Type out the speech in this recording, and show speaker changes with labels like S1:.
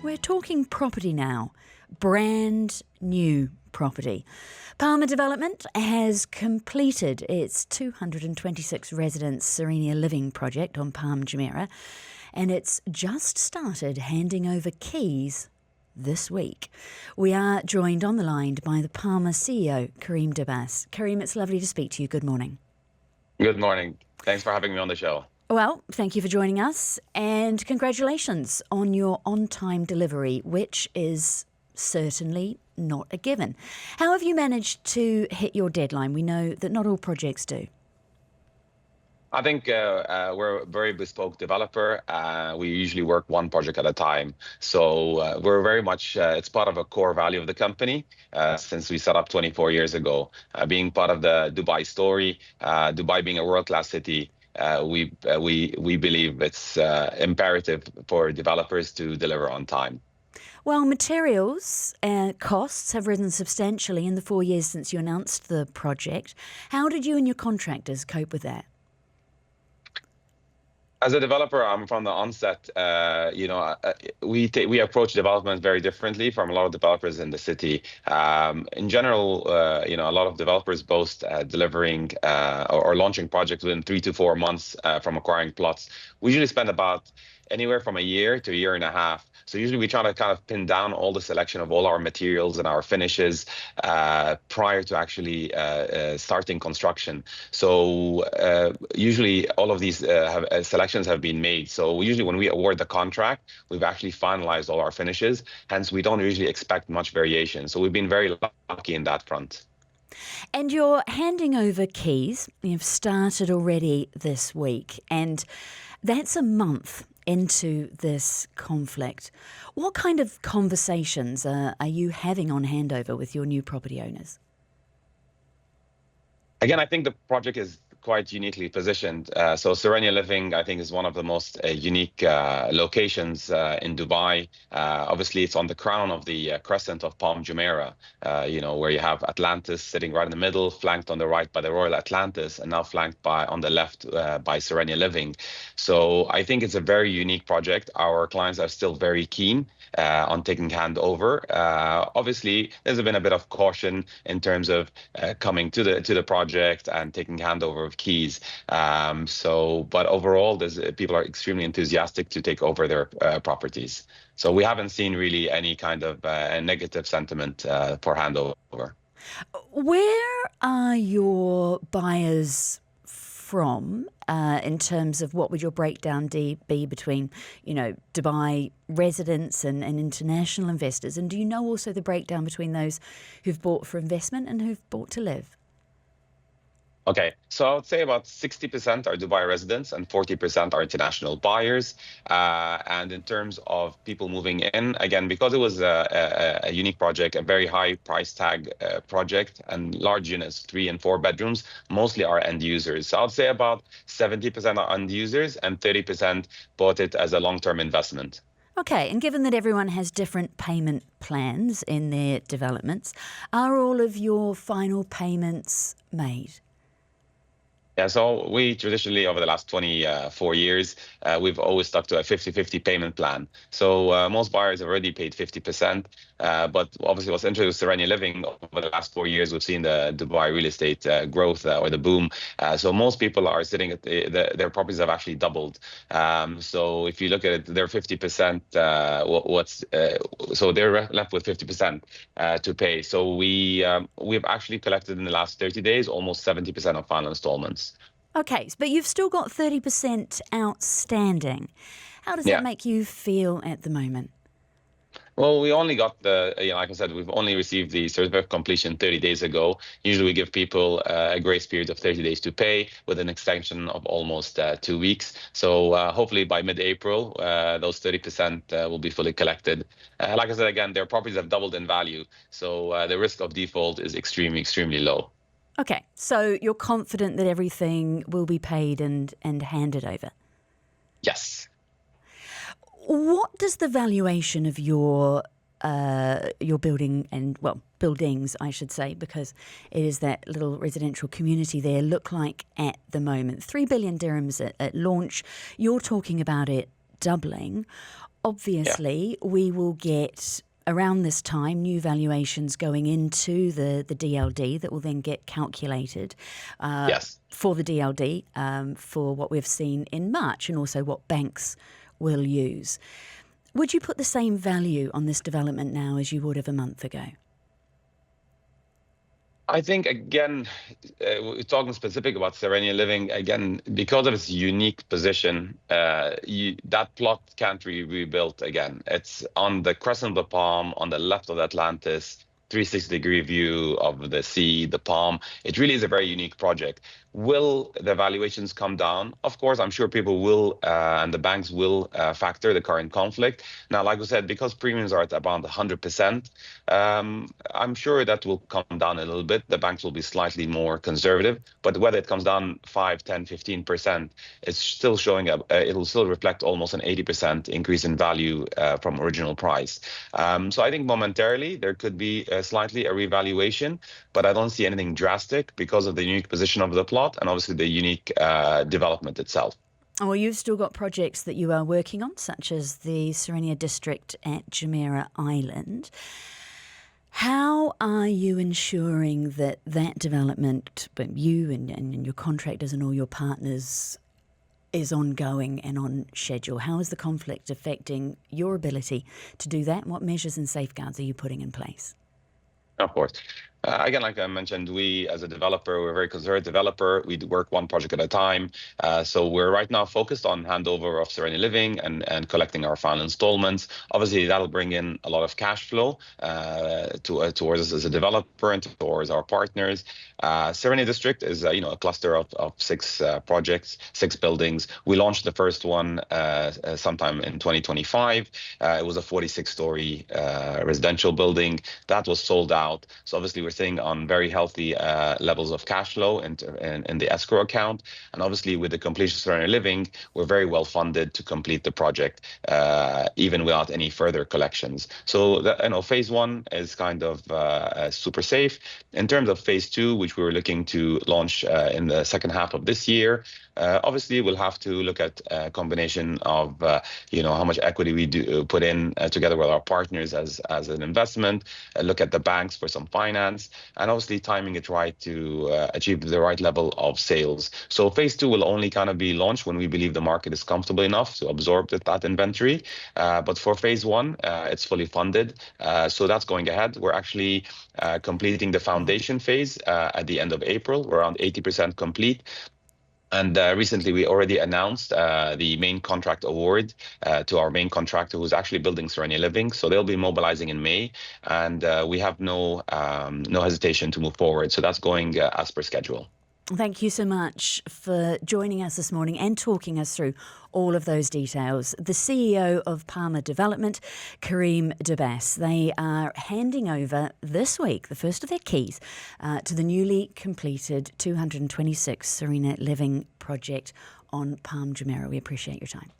S1: We're talking property now, brand new property. Palma Development has completed its 226 residence Serenia Living project on Palm Jumeirah, and it's just started handing over keys this week. We are joined on the line by the Palma CEO, Kareem Derbas. Kareem, it's lovely to speak to you. Good morning.
S2: Good morning. Thanks for having me on the show.
S1: Well, thank you for joining us, and congratulations on your on-time delivery, which is certainly not a given. How have you managed to hit your deadline? We know that not all projects do.
S2: I think we're a very bespoke developer. We usually work one project at a time. So we're very much, it's part of a core value of the company since we set up 24 years ago. Being part of the Dubai story, Dubai being a world-class city, we believe it's imperative for developers to deliver on time.
S1: Well, materials costs have risen substantially in the 4 years since you announced the project. How did you and your contractors cope with that?
S2: As a developer, from the onset, we approach development very differently from a lot of developers in the city. In general, a lot of developers boast delivering or launching projects within 3 to 4 months from acquiring plots. We usually spend about anywhere from a year to a year and a half. So usually we try to kind of pin down all the selection of all our materials and our finishes prior to actually starting construction. So usually all of these selections have been made. So usually when we award the contract, we've actually finalized all our finishes. Hence, we don't usually expect much variation. So we've been very lucky in that front.
S1: And you're handing over keys. You've started already this week, and that's a month into this conflict. What kind of conversations are you having on handover with your new property owners?
S2: Again, I think the project is quite uniquely positioned. So Serenia Living, I think, is one of the most unique locations in Dubai. Obviously, it's on the crown of the crescent of Palm Jumeirah, where you have Atlantis sitting right in the middle, flanked on the right by the Royal Atlantis, and now flanked on the left by Serenia Living. So I think it's a very unique project. Our clients are still very keen on taking handover. Obviously, there's been a bit of caution in terms of coming to the project and taking handover of keys. But overall, people are extremely enthusiastic to take over their properties. So we haven't seen really any kind of negative sentiment for handover.
S1: Where are your buyers from in terms of what would your breakdown be between, Dubai residents and international investors? And do you know also the breakdown between those who've bought for investment and who've bought to live?
S2: Okay, so I would say about 60% are Dubai residents and 40% are international buyers. And in terms of people moving in, again, because it was a unique project, a very high price tag project, and large units, 3 and 4 bedrooms, mostly are end users. So I would say about 70% are end users and 30% bought it as a long-term investment.
S1: Okay, and given that everyone has different payment plans in their developments, are all of your final payments made?
S2: Yeah, so we traditionally, over the last 24 years, we've always stuck to a 50-50 payment plan. So most buyers have already paid 50%. But obviously, what's interesting with Serenia Living, over the last 4 years, we've seen the Dubai real estate growth or the boom. So most people are sitting at their properties have actually doubled. So if you look at it, they're 50%. So they're left with 50% to pay. So we've actually collected in the last 30 days almost 70% of final installments.
S1: Okay, but you've still got 30% outstanding. How does that make you feel at the moment?
S2: Well, we only got like I said, we've only received the certificate of completion 30 days ago. Usually we give people a grace period of 30 days to pay with an extension of almost 2 weeks. So hopefully by mid-April, those 30% will be fully collected. Like I said, again, their properties have doubled in value. So the risk of default is extremely, extremely low.
S1: Okay, so you're confident that everything will be paid and handed over?
S2: Yes.
S1: What does the valuation of your building buildings, I should say, because it is that little residential community there, look like at the moment? 3 billion dirhams at launch. You're talking about it doubling.
S2: Yeah.
S1: Obviously, we will get around this time new valuations going into the DLD that will then get calculated
S2: Yes.
S1: for the DLD for what we've seen in March, and also what banks will use. Would you put the same value on this development now as you would have a month ago?
S2: I think, again, talking specific about Serenia Living, again, because of its unique position, that plot can't be rebuilt again. It's on the crescent of the Palm, on the left of the Atlantis, 360-degree view of the sea, the Palm. It really is a very unique project. Will the valuations come down? Of course, I'm sure people will, and the banks will factor the current conflict. Now, like I said, because premiums are at about 100%, I'm sure that will come down a little bit. The banks will be slightly more conservative, but whether it comes down 5, 10, 15%, it's still showing up. It'll still reflect almost an 80% increase in value from original price. So I think momentarily there could be slightly a revaluation, but I don't see anything drastic because of the unique position of the plot and obviously the unique development itself.
S1: Well, you've still got projects that you are working on, such as the Serenia district at Jumeirah Island. How are you ensuring that that development, you and your contractors and all your partners, is ongoing and on schedule? How is the conflict affecting your ability to do that? What measures and safeguards are you putting in place?
S2: Of course. Again, like I mentioned, we as a developer, we're a very conservative developer. We work one project at a time. So we're right now focused on handover of Serenia Living and collecting our final installments. Obviously, that'll bring in a lot of cash flow towards us as a developer and towards our partners. Serenia District is a cluster of 6 projects, 6 buildings. We launched the first one sometime in 2025. It was a 46-story residential building that was sold out. So obviously, we're sitting on very healthy levels of cash flow in the escrow account. And obviously, with the completion of Serenia Living, we're very well funded to complete the project, even without any further collections. So phase 1 is kind of super safe. In terms of phase 2, which we were looking to launch in the second half of this year, obviously, we'll have to look at a combination of, how much equity we do put in together with our partners as an investment, look at the banks for some finance, and obviously timing it right to achieve the right level of sales. So phase 2 will only kind of be launched when we believe the market is comfortable enough to absorb that inventory. But for phase 1, it's fully funded. So that's going ahead. We're actually completing the foundation phase at the end of April. We're around 80% complete. And recently, we already announced the main contract award to our main contractor, who's actually building Serenia Living. So they'll be mobilizing in May, and we have no hesitation to move forward. So that's going as per schedule.
S1: Thank you so much for joining us this morning and talking us through all of those details. The CEO of Palma Development, Kareem Derbas. They are handing over this week the first of their keys to the newly completed 226 Serenia Living project on Palm Jumeirah. We appreciate your time.